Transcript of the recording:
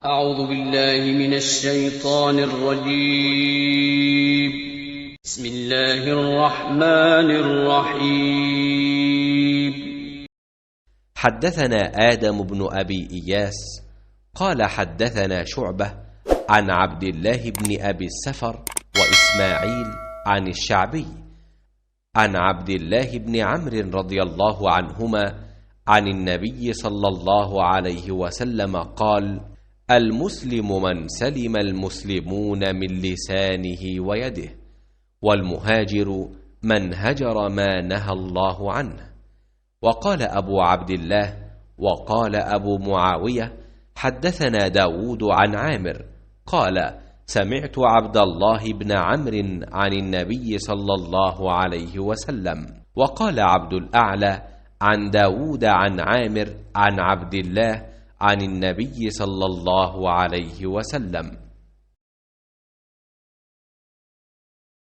أعوذ بالله من الشيطان الرجيم. بسم الله الرحمن الرحيم. حدثنا آدم بن أبي إياس قال حدثنا شعبة عن عبد الله بن أبي السفر وإسماعيل عن الشعبي عن عبد الله بن عمرو رضي الله عنهما عن النبي صلى الله عليه وسلم قال: المسلم من سلم المسلمون من لسانه ويده، والمهاجر من هجر ما نهى الله عنه. وقال أبو عبد الله وقال أبو معاوية: حدثنا داود عن عامر قال: سمعت عبد الله بن عمرو عن النبي صلى الله عليه وسلم. وقال عبد الأعلى عن داود عن عامر عن عبد الله عن النبي صلى الله عليه وسلم.